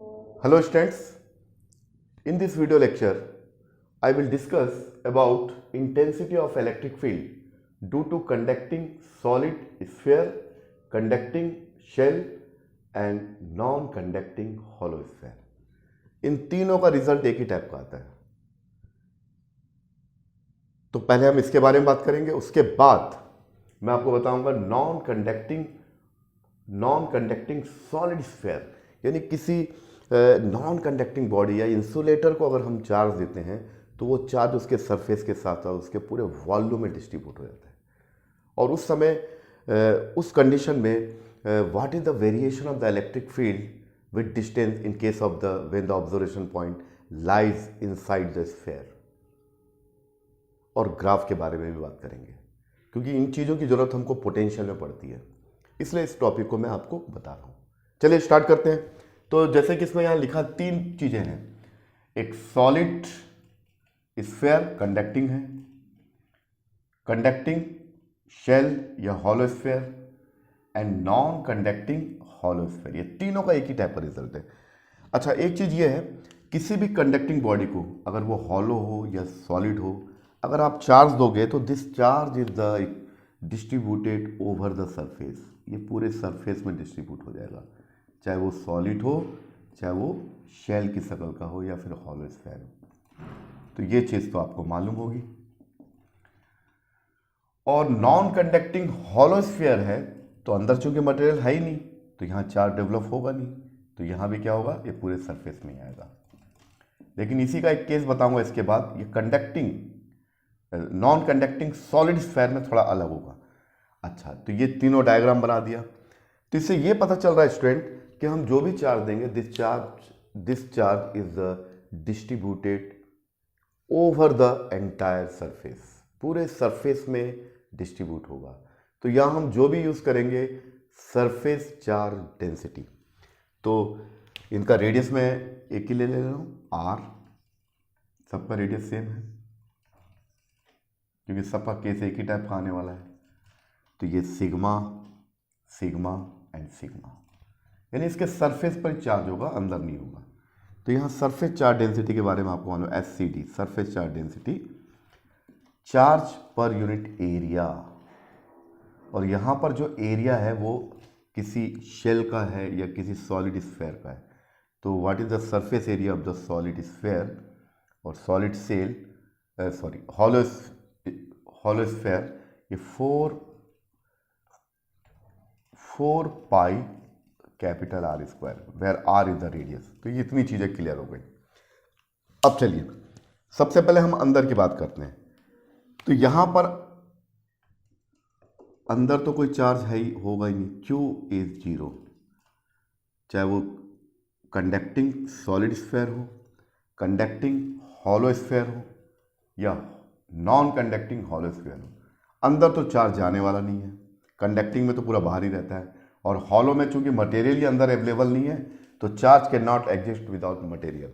Hello students, in this video lecture I will discuss about intensity of electric field due to conducting solid sphere, conducting shell and non-conducting hollow sphere. इन तीनों का result एक ही type का आता है। तो पहले हम इसके बारे में बात करेंगे, उसके बाद मैं आपको बताऊंगा नॉन कंडक्टिंग सॉलिड स्फीयर, यानी किसी नॉन कंडक्टिंग बॉडी या इंसुलेटर को अगर हम चार्ज देते हैं तो वो चार्ज उसके सरफेस के साथ साथ उसके पूरे वॉल्यूम में डिस्ट्रीब्यूट हो जाता है। और उस समय उस कंडीशन में what is the variation of the electric field with distance in case of the when the observation point lies inside the sphere, और ग्राफ के बारे में भी बात करेंगे क्योंकि इन चीज़ों की ज़रूरत हमको पोटेंशियल में पड़ती है, इसलिए इस टॉपिक को मैं आपको बता रहा हूँ। चलिए स्टार्ट करते हैं। तो जैसे कि इसमें यहाँ लिखा तीन चीज़ें हैं, एक सॉलिड स्फीयर कंडक्टिंग है, कंडक्टिंग शेल या hollow sphere and non conducting hollow sphere. ये तीनों का एक ही टाइप का रिजल्ट है। अच्छा, एक चीज़ ये है, किसी भी कंडक्टिंग बॉडी को अगर वो हॉलो हो या सॉलिड हो, अगर आप चार्ज दोगे तो this charge is the distributed over the surface, ये पूरे सरफेस में डिस्ट्रीब्यूट हो जाएगा, चाहे वो सॉलिड हो, चाहे वो शेल की शक्ल का हो या फिर हॉलो स्फीयर हो। तो ये चीज़ तो आपको मालूम होगी। और नॉन कंडक्टिंग हॉलो स्फीयर है तो अंदर चूंकि मटेरियल है ही नहीं तो यहाँ चार्ज डेवलप होगा नहीं, तो यहाँ भी क्या होगा, ये पूरे सरफेस में ही आएगा। लेकिन इसी का एक केस बताऊंगा इसके बाद, ये conducting non conducting solid sphere में थोड़ा अलग होगा। अच्छा, तो ये तीनों डायग्राम बना दिया, तो इससे ये पता चल रहा है स्टूडेंट कि हम जो भी चार्ज देंगे this charge is distributed over the entire surface, पूरे सरफेस में डिस्ट्रीब्यूट होगा। तो यहाँ हम जो भी यूज़ करेंगे सरफेस चार्ज डेंसिटी, तो इनका रेडियस मैं एक ही ले रहा हूँ आर, सबका रेडियस सेम है क्योंकि सबका केस एक ही टाइप का आने वाला है। तो ये सिग्मा सिग्मा एंड सिग्मा, यानी इसके सरफेस पर चार्ज होगा, अंदर नहीं होगा। तो यहाँ सरफेस चार्ज डेंसिटी के बारे में आपको मालूम है, SCD surface charge density, charge पर यूनिट एरिया। और यहाँ पर जो एरिया है वो किसी शेल का है या किसी सॉलिड स्फीयर का है। तो what is the surface area of the solid sphere और सॉलिड सेल हॉलो स्फीयर, ये 4 pi capital R square, where R is the radius. तो ये इतनी चीज़ें क्लियर हो गई। अब चलिए सबसे पहले हम अंदर की बात करते हैं। तो यहाँ पर अंदर तो कोई चार्ज है ही होगा ही नहीं, Q इज 0, चाहे वो कंडक्टिंग सॉलिड स्फीयर हो, कंडक्टिंग हॉलो स्फीयर हो या नॉन कंडक्टिंग हॉलो स्फीयर हो, अंदर तो चार्ज जाने वाला नहीं है। कंडक्टिंग में तो पूरा बाहर ही रहता है, और हॉलो में चूंकि मटेरियल ही अंदर अवेलेबल नहीं है तो charge can not exist without material.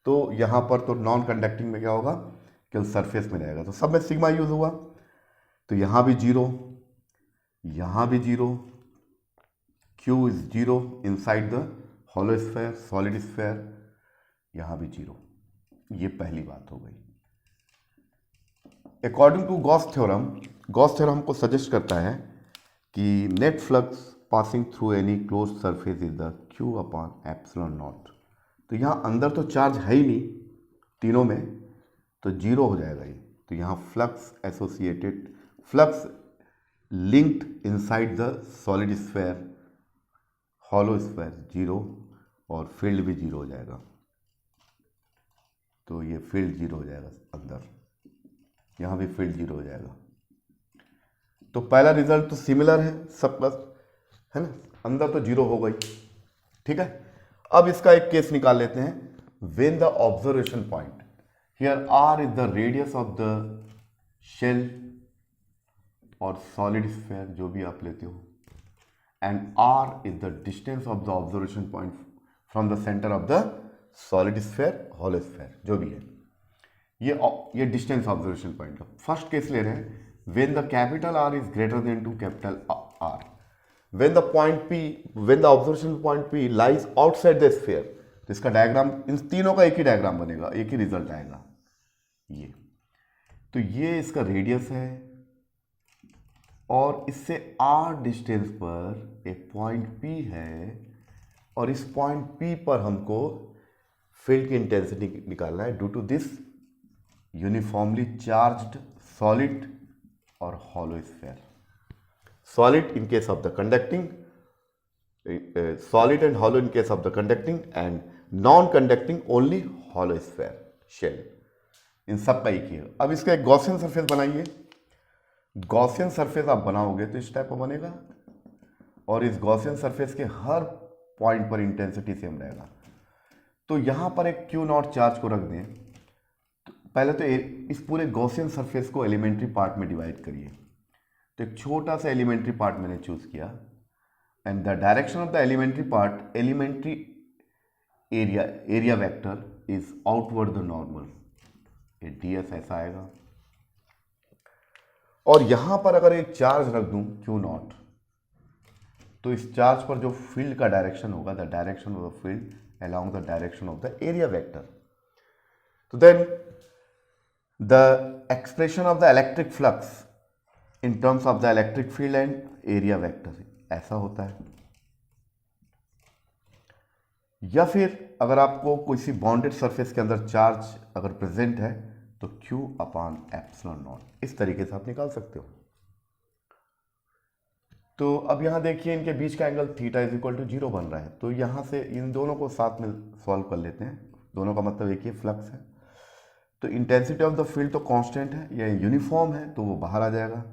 तो यहाँ पर तो नॉन कंडक्टिंग में क्या होगा, केवल सरफेस में रहेगा। तो सब में सिग्मा यूज हुआ, तो यहाँ भी 0, यहाँ भी 0, Q is 0 inside the hollow sphere solid sphere, यहाँ भी 0। ये पहली बात हो गई। अकॉर्डिंग टू गॉस थ्योरम हमको सजेस्ट करता है कि net flux passing through any close surface is the Q upon epsilon naught. तो यहाँ अंदर तो चार्ज है ही नहीं तीनों में, तो 0 हो जाएगा ये। तो यहाँ flux linked inside the solid sphere hollow sphere 0, और फील्ड भी 0 हो जाएगा। तो ये फील्ड 0 हो जाएगा अंदर, यहाँ भी फील्ड 0 हो जाएगा। तो पहला रिजल्ट तो सिमिलर है, सब प्लस है ना, अंदर तो 0 हो गई, ठीक है। अब इसका एक केस निकाल लेते हैं, when the observation point, here R is the radius of the shell और सॉलिड स्फीयर जो भी आप लेते हो, and R is the distance of the observation point from the centre of the solid sphere hollow sphere जो भी है, ये डिस्टेंस ऑब्जर्वेशन पॉइंट का फर्स्ट केस ले रहे हैं। When the capital R is greater than to capital R, when the point P, when the observation point P lies outside the sphere, तो इसका डायग्राम, इन तीनों का एक ही डायग्राम बनेगा, एक ही रिजल्ट आएगा ये। तो ये इसका रेडियस है और इससे r डिस्टेंस पर एक पॉइंट P है और इस पॉइंट P पर हमको फील्ड की इंटेंसिटी निकालना है due to this uniformly charged solid और hollow sphere. Solid in case of the conducting, solid and hollow in case of the conducting and non-conducting only hollow sphere shell, इन सब का एक ही है। अब इसका एक गॉसियन सरफेस बनाइए। गॉसियन सरफेस आप बनाओगे तो इस टाइप का बनेगा और इस गॉसियन सरफेस के हर पॉइंट पर इंटेंसिटी सेम रहेगा। तो यहां पर एक क्यू नॉट चार्ज को रख दें। तो पहले तो इस पूरे गॉसियन सरफेस को एलिमेंट्री पार्ट में डिवाइड करिए। तो एक छोटा सा एलिमेंट्री पार्ट मैंने चूज किया and the direction of the elementary part, elementary area vector is outward the normal, ये ds ऐसा आएगा। और यहां पर अगर एक चार्ज रख दूं Q नॉट, तो इस चार्ज पर जो फील्ड का डायरेक्शन होगा, the direction of the field along the direction of the area vector. तो then the expression of the electric flux in terms of the electric field and area vector ऐसा होता है। या फिर अगर आपको कोई सी बाउंडेड सरफेस के अंदर चार्ज अगर प्रेजेंट है तो Q अपॉन एप्सिलॉन नॉट, इस तरीके से आप निकाल सकते हो। तो अब यहां देखिए इनके बीच का angle theta is equal to 0 बन रहा है। तो यहां से इन दोनों को साथ में सॉल्व कर लेते हैं। दोनों का मतलब एक ही फ्लक्स है। तो इंटेंसिटी ऑफ द फील्ड तो कांस्टेंट है, यह यूनिफॉर्म है तो वो बाहर आ जाएगा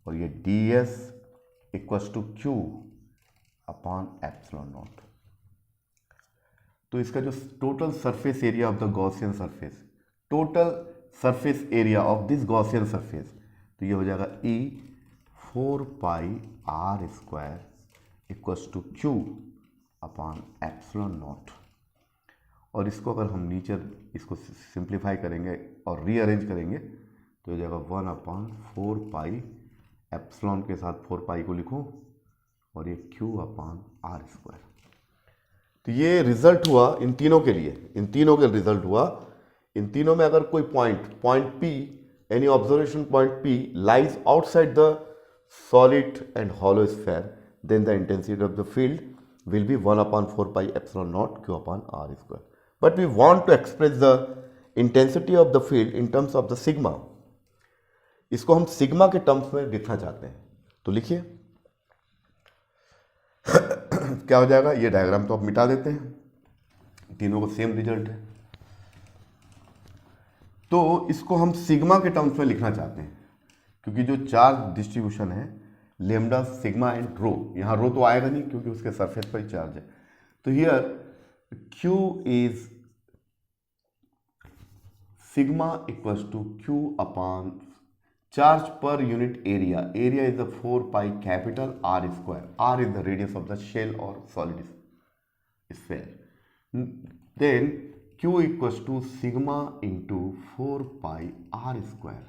और ये ds equals to Q upon epsilon naught. तो इसका जो total surface area of the Gaussian surface, total surface area of this Gaussian surface, तो ये हो जाएगा E 4 pi r square equals to Q upon epsilon naught. और इसको अगर हम नीचे इसको सिंप्लीफाई करेंगे और रीअरेंज करेंगे तो हो जाएगा 1 अपॉन 4 पाई, एप्सिलॉन के साथ 4 पाई को लिखो और ये Q अपॉन r स्क्वायर। तो ये रिजल्ट हुआ इन तीनों के लिए, इन तीनों के रिजल्ट हुआ। इन तीनों में अगर कोई point P, any observation point P lies outside the solid and hollow sphere, then the intensity of the field will be 1 upon 4 pi epsilon naught Q upon r square. But we want to express the intensity of the field in terms of the sigma. इसको हम sigma के terms में लिखना चाहते हैं, तो लिखिए क्या हो जाएगा। ये डायग्राम तो आप मिटा देते हैं, तीनों को सेम रिजल्ट है। तो इसको हम सिग्मा के टर्म्स में लिखना चाहते हैं क्योंकि जो चार्ज डिस्ट्रीब्यूशन है लेमडा सिग्मा एंड रो, यहाँ रो तो आएगा नहीं क्योंकि उसके सरफेस पर ही चार्ज है। तो here Q is sigma equals to Q upon charge पर unit area, area is the 4 pi capital R square, R is the radius of the shell और solid sphere, then Q equals to sigma into 4 pi R square,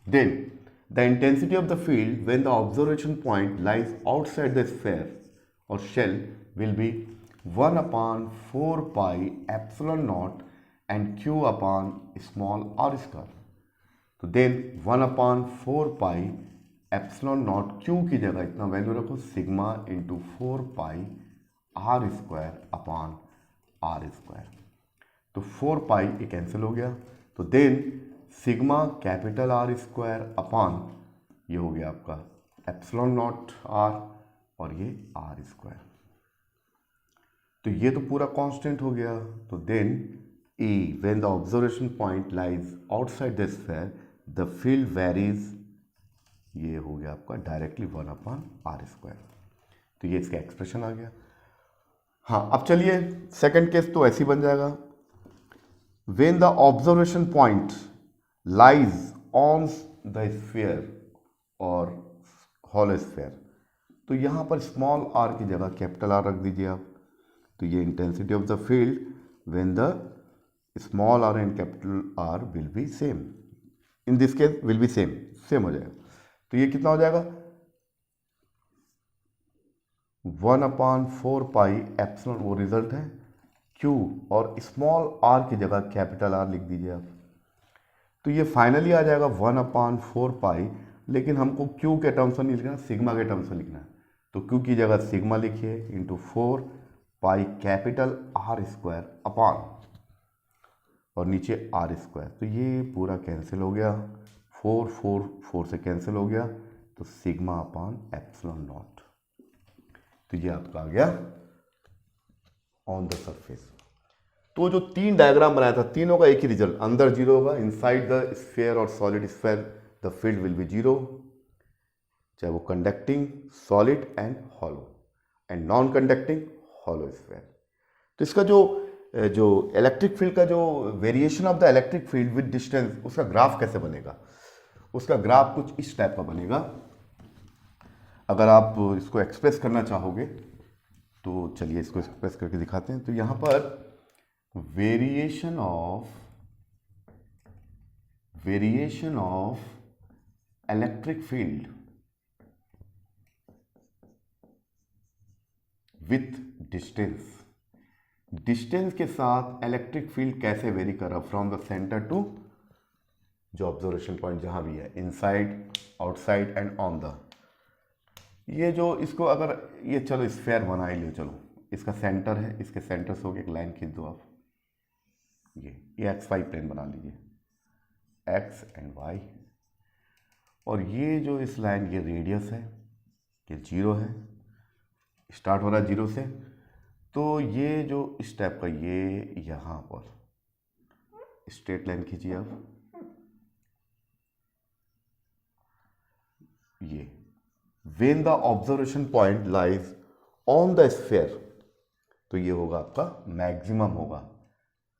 then the intensity of the field when the observation point lies outside the sphere or shell will be 1 upon 4 pi epsilon naught and Q upon small r square. तो then 1 upon 4 pi epsilon naught Q की जगह इतना value रखो sigma into 4 pi r square upon r square. तो 4 पाई ये cancel हो गया, तो then sigma capital R square upon ये हो गया आपका एप्सिलॉन नॉट R और ये R स्क्वायर। तो ये तो पूरा कांस्टेंट हो गया। तो then E when the observation point lies outside the sphere the field varies, ये हो गया आपका डायरेक्टली 1 अपॉन R स्क्वायर। तो ये इसका एक्सप्रेशन आ गया। हाँ, अब चलिए सेकंड केस तो ऐसे ही बन जाएगा। When the observation point lies on the sphere और hollow sphere, तो यहाँ पर स्मॉल r की जगह कैपिटल R रख दीजिए आप। तो ये intensity of the field when the small r and capital R will be same, in this case will be same हो जाएगा। तो ये कितना हो जाएगा 1 अपॉन 4 पाई एप्सिलॉन, वो रिजल्ट है क्यू और स्मॉल आर की जगह कैपिटल आर लिख दीजिए आप, तो ये फाइनली आ जाएगा 1/4 पाई, लेकिन हमको क्यू के टर्म्स में नहीं लिखना, सिग्मा के टर्म्स में लिखना है। तो क्यू की जगह सिग्मा लिखिए into 4 pi capital R square upon और नीचे आर स्क्वायर, तो ये पूरा कैंसिल हो गया, 4 से कैंसिल हो गया, तो सिग्मा अपॉन एप्सिलॉन नॉट। तो ये आपका आ गया ऑन द सरफेस। तो जो 3 डायग्राम बनाया था, तीनों का एक ही रिजल्ट, अंदर 0 होगा, इनसाइड द स्फीयर और solid sphere the field will be 0, चाहे वो conducting, solid and hollow, and non conducting, hollow sphere. तो इसका जो इलेक्ट्रिक फील्ड का जो variation of the electric field with distance, उसका ग्राफ कैसे बनेगा? उसका ग्राफ कुछ इस टाइप का बनेगा। अगर आप इसको एक्सप्रेस करना चाहोगे तो चलिए इसको एक्सप्रेस करके दिखाते हैं। तो यहाँ पर variation of electric field with distance के साथ इलेक्ट्रिक फील्ड कैसे वेरी कर रहा फ्रॉम द सेंटर टू जो ऑब्जर्वेशन पॉइंट जहां भी है, inside, outside and on the, ये जो इसको अगर ये चलो स्फीयर बना ही लो, चलो इसका सेंटर है, इसके सेंटर से होकर एक लाइन खींच दो आप, ये एक्स वाई प्लेन बना लीजिए, एक्स एंड वाई, और ये जो इस लाइन ये रेडियस है, ये 0 है, स्टार्ट हो रहा है 0 से, तो ये जो इस टाइप का ये यहाँ पर स्ट्रेट लाइन खींचिए आप, ये when the observation point lies on the sphere, तो ये होगा आपका मैक्सिमम होगा,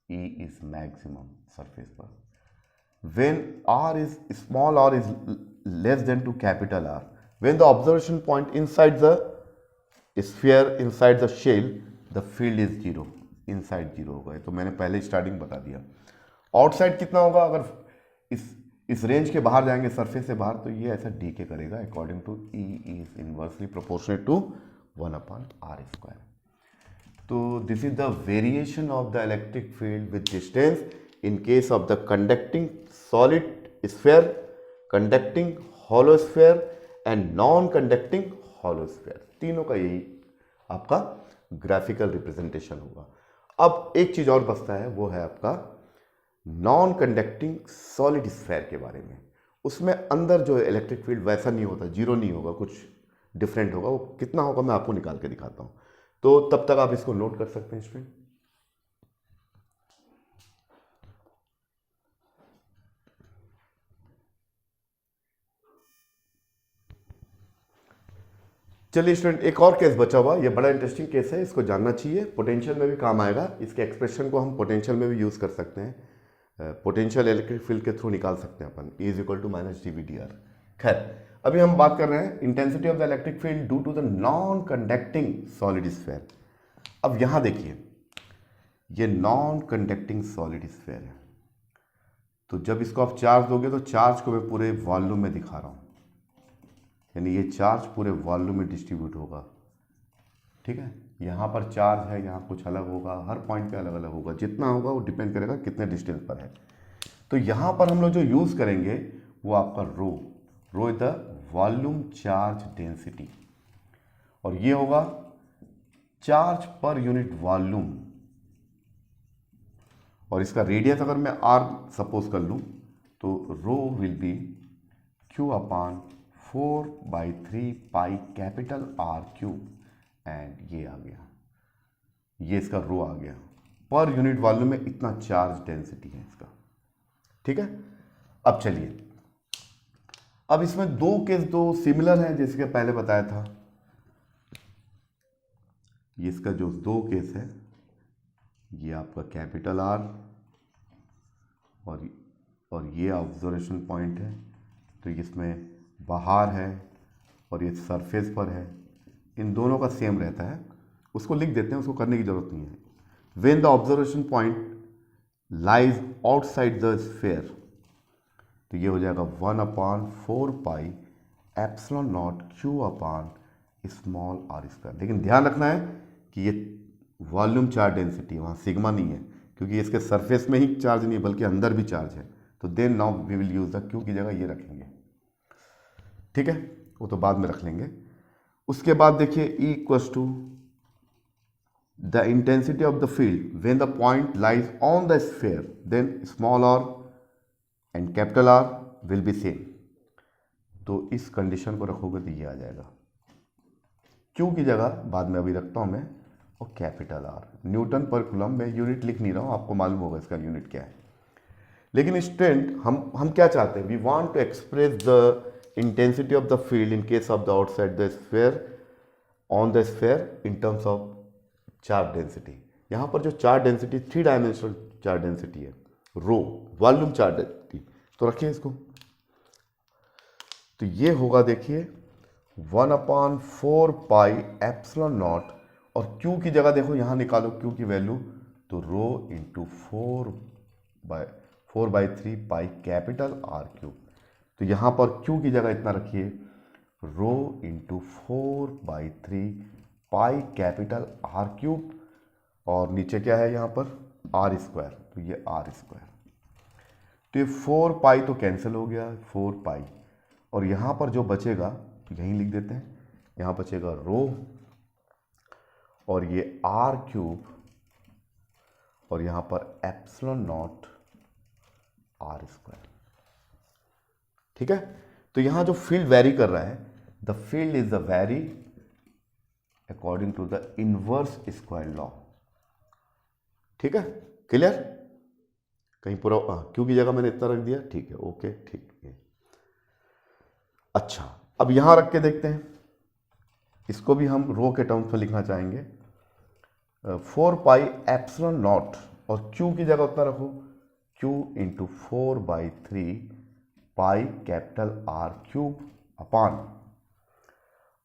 E is maximum सरफेस पर। when small r is less than to capital R, when the observation point inside the sphere, inside the shell, the field is 0, inside 0 होगा, तो मैंने पहले स्टार्टिंग बता दिया। आउटसाइड कितना होगा? अगर इस रेंज के बाहर जाएंगे, सरफेस से बाहर, तो ये ऐसा डीके करेगा according to E is inversely proportionate to 1/r²। तो this is the variation of the electric field with distance in case of the conducting solid sphere, conducting hollow sphere and non conducting hollow sphere. तीनों का यही आपका graphical representation होगा। अब एक चीज और बचता है, वो है आपका नॉन कंडक्टिंग सॉलिड स्फीयर के बारे में। उसमें अंदर जो इलेक्ट्रिक फील्ड वैसा नहीं होता, 0 नहीं होगा, कुछ डिफरेंट होगा। वो कितना होगा मैं आपको निकाल के दिखाता हूं, तो तब तक आप इसको नोट कर सकते हैं स्टूडेंट। चलिए स्टूडेंट, एक और केस बचा हुआ, ये बड़ा इंटरेस्टिंग केस है, इसको जानना चाहिए, पोटेंशियल में भी काम आएगा। इसके एक्सप्रेशन को हम पोटेंशियल में भी यूज कर सकते हैं, पोटेंशियल इलेक्ट्रिक फील्ड के थ्रू निकाल सकते हैं अपन, E is equal to -dV/dr। खैर, अभी हम बात कर रहे हैं intensity of the electric field due to the non conducting solid sphere. अब यहां देखिए, ये नॉन कंडक्टिंग सॉलिड स्फीयर है, तो जब इसको आप चार्ज दोगे तो चार्ज को मैं पूरे वॉल्यूम में दिखा रहा हूं, यानी ये चार्ज पूरे वॉल्यूम में डिस्ट्रीब्यूट होगा, ठीक है। यहाँ पर चार्ज है, यहाँ कुछ अलग होगा, हर पॉइंट पे अलग अलग होगा, जितना होगा वो डिपेंड करेगा कितने डिस्टेंस पर है। तो यहाँ पर हम लोग जो यूज़ करेंगे वो आपका rho is the volume charge density, और ये होगा चार्ज पर यूनिट वॉल्यूम, और इसका रेडियस अगर मैं r सपोज कर लूँ तो rho will be Q/4/3 pi capital R³ and ये आ गया, ये इसका रो आ गया, पर यूनिट वॉल्यूम में इतना चार्ज डेंसिटी है इसका, ठीक है। अब चलिए, अब इसमें दो केस दो सिमिलर हैं, जैसे कि पहले बताया था। ये इसका जो दो केस है, ये आपका कैपिटल R और ये ऑब्जर्वेशन पॉइंट है, तो इसमें बाहर है और ये सरफेस पर है, इन दोनों का सेम रहता है। उसको लिख देते हैं, उसको करने की जरूरत नहीं है। When the observation point lies outside the sphere, तो ये हो जाएगा 1/4 पाई एप्सिलॉन नॉट Q/स्मॉल r²। लेकिन ध्यान रखना है कि ये वॉल्यूम चार्ज डेंसिटी, वहाँ सिग्मा नहीं है क्योंकि इसके सरफेस में ही चार्ज नहीं है बल्कि अंदर भी चार्ज है, तो then now we will use the Q की जगह ये रखेंगे, ठीक है, वो तो बाद में रख लेंगे। उसके बाद देखिए E equals to the intensity of the field when the point lies on the sphere then small r and capital R will be same. तो इस कंडीशन को रखोगे तो ये आ जाएगा, क्यू की जगह बाद में अभी रखता हूं मैं, और कैपिटल R। न्यूटन पर कूलम में यूनिट लिख नहीं रहा हूं, आपको मालूम होगा इसका यूनिट क्या है। लेकिन स्टूडेंट हम क्या चाहते हैं, we want to express the intensity of the field in case of the outside the sphere on the sphere in terms of charge density. यहाँ पर जो charge density 3 dimensional charge density है, रो वॉल्यूम चार्ज डेंसिटी, तो रखिए इसको। तो ये होगा देखिए 1/4 पाई एप्सिलॉन नॉट, और Q की जगह देखो यहाँ निकालो Q की वैल्यू, तो rho into 4/3 pi capital R cube. तो यहाँ पर Q की जगह इतना रखिए, rho into 4/3 pi capital R cube, और नीचे क्या है यहाँ पर R स्क्वायर, तो ये R स्क्वायर। तो ये 4 पाई तो कैंसिल हो गया, 4 पाई, और यहाँ पर जो बचेगा यहीं लिख देते हैं, यहाँ बचेगा रो और ये R क्यूब, और यहाँ पर एप्सिलॉन नॉट R स्क्वायर, ठीक है। तो यहाँ जो फील्ड वेरी कर रहा है, the field is the vary according to the inverse square law, ठीक है, क्लियर। कहीं पूरा क्यों की जगह मैंने इतना रख दिया, ठीक है, ओके, ठीक है। अच्छा, अब यहां रख के देखते हैं, इसको भी हम रो के टर्म्स में लिखना चाहेंगे, 4 पाई एप्सिलॉन नॉट, और क्यू की जगह उतना रखो, Q into 4/3 pi capital R cube अपान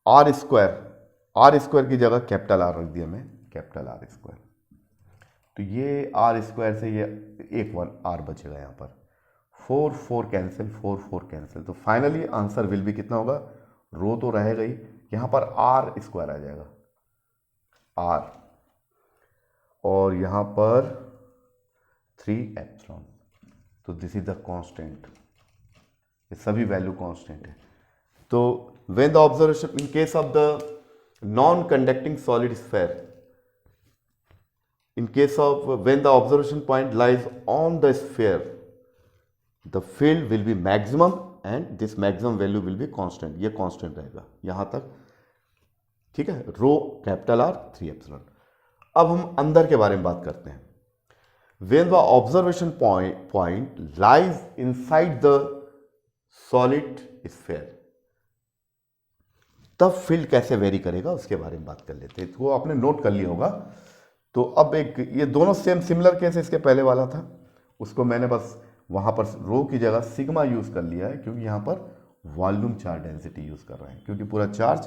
R स्क्वायर की जगह कैपिटल R रख दिया मैं, कैपिटल R स्क्वायर। तो ये R स्क्वायर से ये एक 1 R बचेगा यहाँ पर, 4 कैंसिल, 4 कैंसिल, तो फाइनली आंसर विल भी कितना होगा, रो तो रहेगा ही, यहाँ पर R स्क्वायर आ जाएगा, R, और यहाँ पर 3 एप्सिलॉन, तो दिस इज द कांस्टेंट, ये सभी वैल्यू कांस्टेंट है। तो when the observation in case of the non conducting solid sphere, in case of when the observation point lies on the sphere, the field will be maximum and this maximum value will be constant, ये constant रहेगा यहां तक, ठीक है, रो capital R 3 epsilon. अब हम अंदर के बारे में बात करते हैं, when the observation point lies inside the solid sphere, तब फील्ड कैसे वेरी करेगा उसके बारे में बात कर लेते हैं, वो आपने नोट कर लिया होगा। तो अब एक ये दोनों सेम सिमिलर केस इसके पहले वाला था, उसको मैंने बस वहाँ पर रो की जगह सिग्मा यूज़ कर लिया है, क्योंकि यहाँ पर वॉल्यूम चार्ज डेंसिटी यूज़ कर रहे हैं, क्योंकि पूरा चार्ज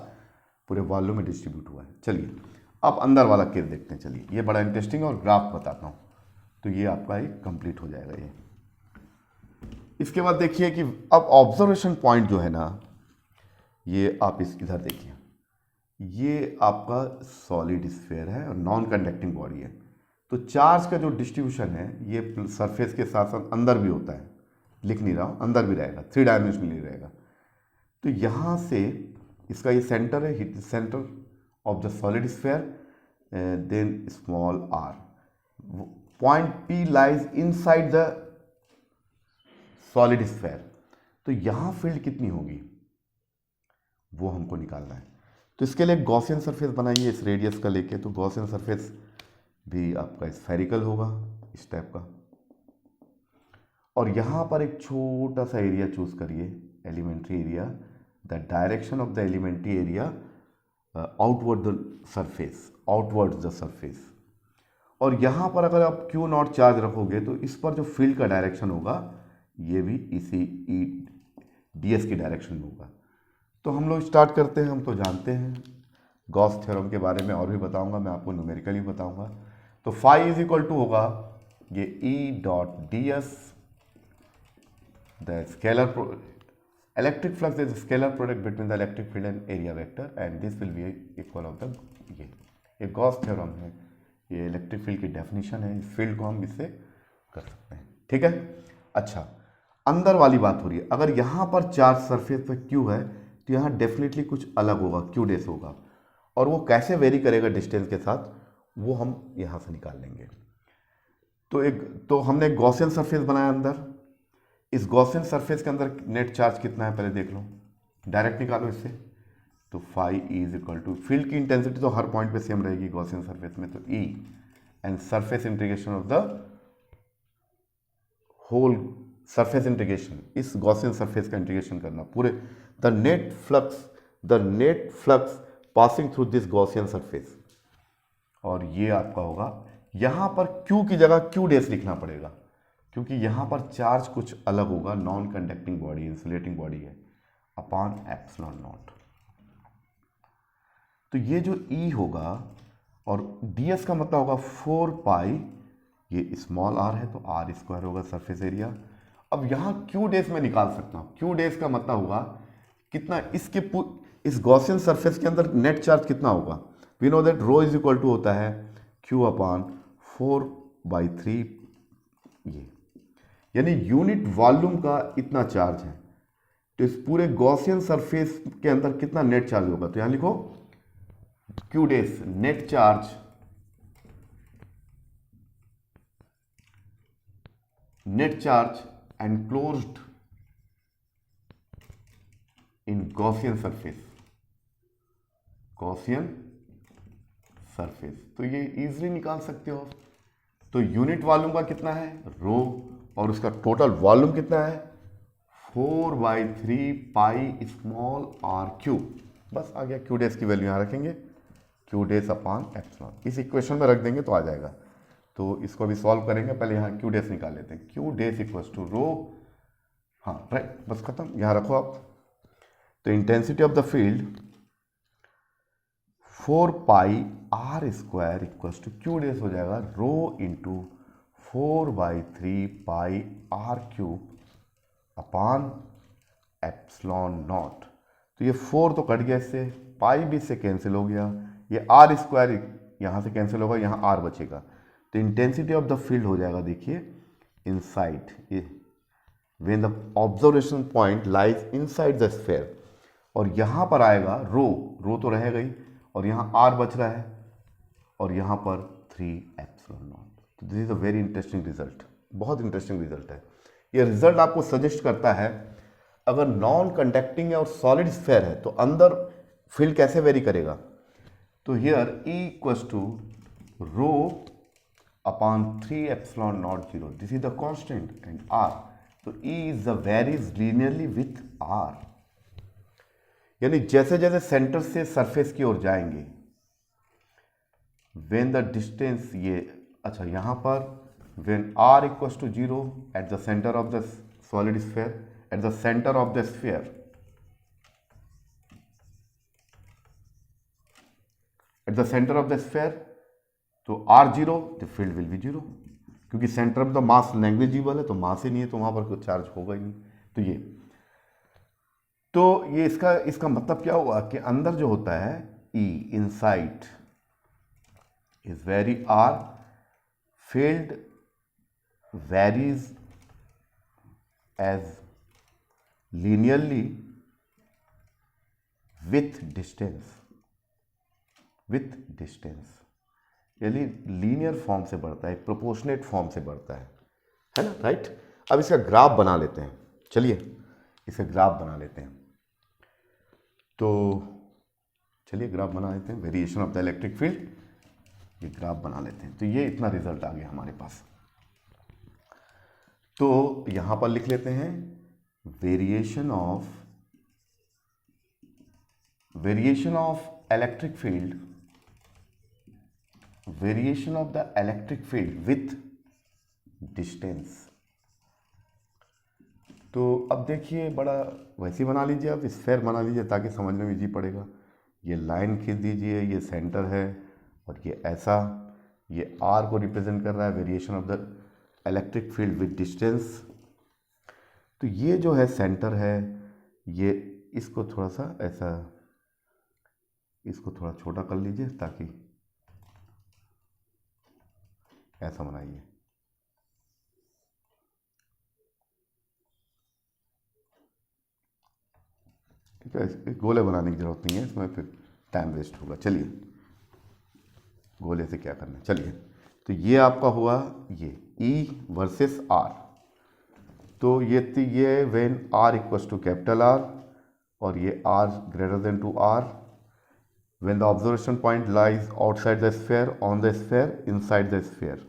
पूरे वॉल्यूम में डिस्ट्रीब्यूट हुआ है। चलिए अब अंदर वाला केस देखते हैं, चलिए ये बड़ा इंटरेस्टिंग और ग्राफ बताता हूँ, तो ये आपका ही कंप्लीट हो जाएगा ये। इसके बाद देखिए कि अब ऑब्जर्वेशन पॉइंट जो है ना, ये आप इस इधर देखिए, ये आपका सॉलिड स्फीयर है और नॉन कंडक्टिंग बॉडी है, तो चार्ज का जो डिस्ट्रीब्यूशन है ये सरफेस के साथ साथ अंदर भी होता है, लिख नहीं रहा हूँ, अंदर भी रहेगा, 3 डायमेंशनली रहेगा। तो यहाँ से इसका ये सेंटर है, centre of the solid sphere, then small r, point P lies inside the solid sphere, तो यहाँ फील्ड कितनी होगी वो हमको निकालना है। तो इसके लिए गॉसियन सरफेस बनाइए इस रेडियस का लेके, तो गॉसियन सरफेस भी आपका स्फेरिकल होगा इस टाइप का, और यहाँ पर एक छोटा सा एरिया चूज करिए, elementary area, the direction of the elementary area outward the surface, outward the surface, और यहाँ पर अगर आप क्यू नॉट चार्ज रखोगे तो इस पर जो फील्ड का डायरेक्शन होगा ये भी इसी ds की डायरेक्शन में होगा। तो हम लोग स्टार्ट करते हैं, हम तो जानते हैं गॉस थ्योरम के बारे में, और भी बताऊंगा मैं आपको, न्यूमेरिकली बताऊंगा। तो फाई इज इक्वल टू होगा ये E dot ds, the scalar electric flux is scalar product between the electric field and area vector, and this will be equal of the ये गॉस थ्योरम है, ये electric field की definition है, इस field को हम इससे कर सकते हैं। ठीक है, अच्छा अंदर वाली बात हो रही है। अगर यहाँ पर चार्ज सरफेस पे क्यू है तो यहाँ डेफिनेटली कुछ अलग होगा, क्यू डेस होगा, और वो कैसे वेरी करेगा डिस्टेंस के साथ वो हम यहाँ से निकाल लेंगे। तो हमने एक गॉसियन सरफेस बनाया अंदर। इस गॉसियन सरफेस के अंदर नेट चार्ज कितना है पहले देख लो, डायरेक्ट निकालो इससे। तो phi is equal to, field की इंटेंसिटी तो हर पॉइंट पे सेम रहेगी गॉसियन सरफेस में, तो E and surface integration of the whole surface integration, इस गॉसियन सरफेस का इंटीग्रेशन करना पूरे, the net flux passing through this Gaussian surface, और ये आपका होगा, यहां पर Q की जगह Q डेस लिखना पड़ेगा क्योंकि यहां पर चार्ज कुछ अलग होगा, non conducting body, insulating body है, अपॉन एप्सिलॉन नॉट। तो ये जो E होगा और ds का मतलब होगा 4 पाई, ये स्मॉल r है तो r स्क्वायर होगा सरफेस एरिया। अब यहाँ Q डेस में निकाल सकता हूँ, Q डेस का मतलब होगा कितना, इस गॉसियन सरफेस के अंदर नेट चार्ज कितना होगा, we know that rho is equal to होता है Q अपॉन 4/3, ये यानी यूनिट वॉल्यूम का इतना चार्ज है। तो इस पूरे गॉसियन सरफेस के अंदर कितना नेट चार्ज होगा, तो यहां लिखो Q डेस net charge, enclosed in Gaussian surface, तो ये इजीली निकाल सकते हो। तो यूनिट वॉल्यूम का कितना है रो, और उसका टोटल वॉल्यूम कितना है 4/3 पाई स्मॉल r क्यूब। बस आ गया, Q डेस की वैल्यू यहाँ रखेंगे, Q डेस अपॉन एप्सिलॉन, इस इक्वेशन में रख देंगे तो आ जाएगा। तो इसको अभी सॉल्व करेंगे, पहले यहाँ Q डेस निकाल लेते हैं। Q dash equals to rho, हाँ राइट, बस खत्म, यहाँ रखो आप। तो intensity of the field 4 pi r square equals to Q dash हो जाएगा rho into 4/3 pi r cube upon epsilon naught. तो ये 4 तो कट गया इससे, पाई भी इससे कैंसिल हो गया, ये r स्क्वायर यहाँ से कैंसिल होगा, यहाँ r बचेगा। तो इंटेंसिटी ऑफ द फील्ड हो जाएगा, देखिए इनसाइड, ये when the observation point lies inside the sphere, और यहाँ पर आएगा रो तो रहेगा ही, और यहाँ r बच रहा है, और यहाँ पर 3 एप्सिलॉन नॉट। तो this is a very interesting result, बहुत इंटरेस्टिंग रिजल्ट है। ये रिजल्ट आपको सजेस्ट करता है अगर नॉन कंडक्टिंग और सॉलिड स्फीयर है तो अंदर फील्ड कैसे वेरी करेगा। तो here E equals to rho upon 3 epsilon naught 0, this is the constant, and r, तो E is the varies linearly with r, यानी जैसे जैसे सेंटर से सरफेस की ओर जाएंगे, व्हेन द डिस्टेंस, ये अच्छा यहाँ पर when r equals to 0 at the centre of the solid sphere, at the centre of the sphere, at the centre of the sphere, तो r 0, the field will be 0, क्योंकि centre of the mass negligible है, तो मास ही नहीं है, तो वहां पर कोई चार्ज होगा ही नहीं। तो ये इसका मतलब क्या हुआ कि अंदर जो होता है E inside is vary r, field varies as linearly with distance, यानी लीनियर फॉर्म से बढ़ता है, प्रोपोर्शनेट फॉर्म से बढ़ता है ना, राइट। अब इसका ग्राफ बना लेते हैं, चलिए इसका ग्राफ बना लेते हैं। तो चलिए ग्राफ बना लेते हैं, variation of the electric field, ये ग्राफ बना लेते हैं। तो ये इतना रिजल्ट आ गया हमारे पास। तो यहां पर लिख लेते हैं variation of electric field, variation of the electric field with distance. तो अब देखिए, बड़ा वैसे बना लीजिए, आप स्फीयर बना लीजिए ताकि समझने में इजी पड़ेगा। ये लाइन खींच दीजिए, ये सेंटर है, और ये ऐसा, ये r को रिप्रेजेंट कर रहा है, variation of the electric field with distance. तो ये जो है सेंटर है, ये इसको थोड़ा सा ऐसा, इसको थोड़ा छोटा कर लीजिए ताकि ऐसा बनाइए। ठीक है, इसके गोले बनाने की जरूरत नहीं है, इसमें फिर टाइम वेस्ट होगा। चलिए गोले से क्या करना है, चलिए। तो ये आपका हुआ ये E वर्सेस R। तो ये when R equals to capital R और ये R greater than to R, when the observation point lies outside the sphere, on the sphere, inside the sphere.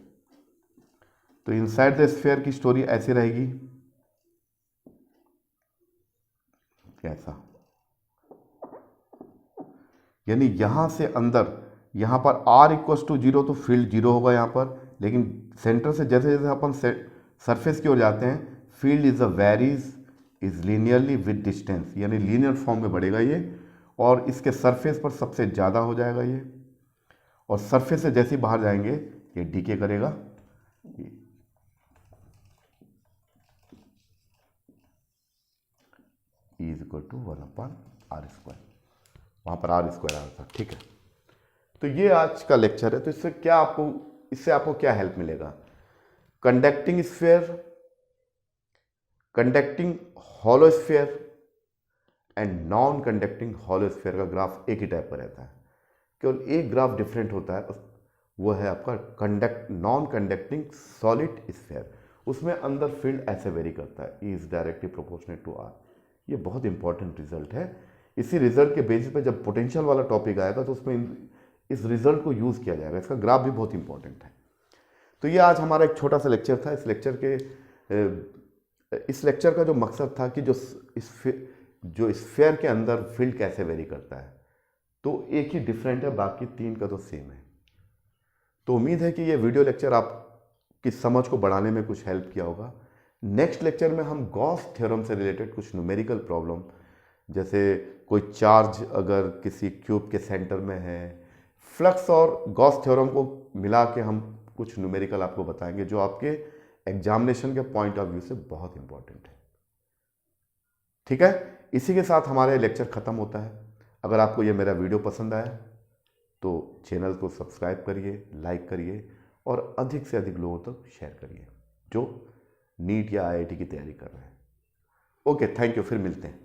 तो इनसाइड द स्फीयर की story ऐसी रहेगी, कैसा, यानी यहां से अंदर, यहां पर R इक्वल्स टू 0 तो फील्ड 0 होगा यहां पर, लेकिन सेंटर से जैसे जैसे अपन सरफेस की ओर जाते हैं, field is a varies is linearly with distance, यानी लीनियर फॉर्म में बढ़ेगा ये, और इसके सरफेस पर सबसे ज़्यादा हो जाएगा ये, और सरफेस से जैसे ही बाहर जाएंगे ये डीके करेगा। E is equal to 1/r², वहाँ पर r² आया था। ठीक है, तो ये आज का लेक्चर है। तो इससे आपको क्या हेल्प मिलेगा? Conducting sphere, conducting hollow sphere and non conducting hollow sphere का ग्राफ एक ही टाइप का रहता है, केवल एक ग्राफ डिफरेंट होता है, वो है आपका नॉन कंडक्टिंग सॉलिड स्फीयर। उसमें अंदर फील्ड ऐसे वेरी करता है, E is directly proportionate to R। ये बहुत इंपॉर्टेंट रिजल्ट है। इसी रिजल्ट के बेसिस पे जब पोटेंशियल वाला टॉपिक आएगा तो उसमें इस रिजल्ट को यूज़ किया जाएगा। इसका ग्राफ भी बहुत इंपॉर्टेंट है। तो ये आज हमारा एक छोटा सा लेक्चर था। इस लेक्चर का जो मकसद था कि जो स्फीयर के अंदर फील्ड कैसे वेरी करता है, तो एक ही डिफरेंट है, बाकी तीन का तो सेम है। तो उम्मीद है कि ये वीडियो लेक्चर आपकी समझ को बढ़ाने में कुछ हेल्प किया होगा। नेक्स्ट लेक्चर में हम गॉस थ्योरम से रिलेटेड कुछ न्यूमेरिकल प्रॉब्लम, जैसे कोई चार्ज अगर किसी क्यूब के सेंटर में है, फ्लक्स और गॉस थ्योरम को मिला के हम कुछ न्यूमेरिकल आपको बताएंगे जो आपके एग्जामिनेशन के पॉइंट ऑफ व्यू से बहुत इंपॉर्टेंट है। ठीक है, इसी के साथ हमारा लेक्चर खत्म होता है। अगर आपको ये मेरा वीडियो पसंद आया तो चैनल को सब्सक्राइब करिए, लाइक करिए और अधिक से अधिक लोगों तक शेयर करिए जो नीट या IIT की तैयारी कर रहे हैं। ओके, थैंक यू, फिर मिलते हैं।